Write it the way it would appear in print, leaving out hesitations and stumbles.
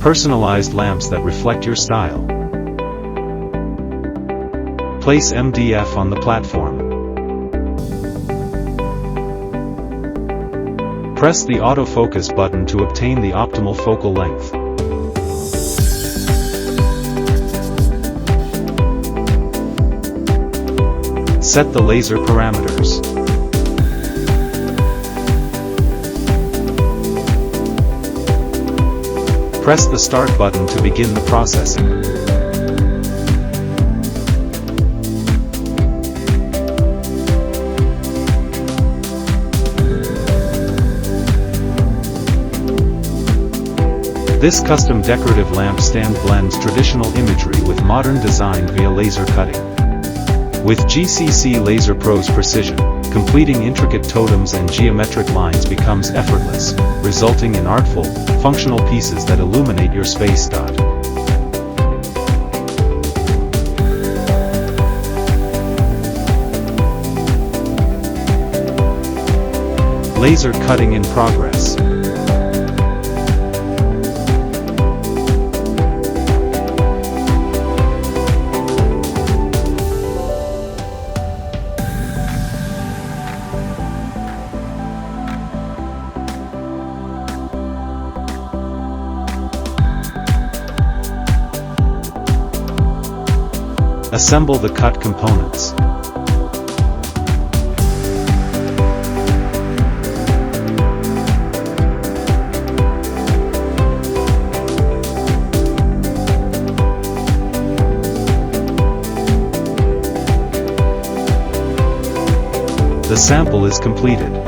Personalized lamps that reflect your style. Place MDF on the platform. Press the autofocus button to obtain the optimal focal length. Set the laser parameters. Press the Start button to begin the processing. This custom decorative lamp stand blends traditional imagery with modern design via laser cutting. With GCC LaserPro's precision, completing intricate totems and geometric lines becomes effortless, resulting in artful, functional pieces that illuminate your space. Laser cutting in progress. Assemble the cut components. The sample is completed.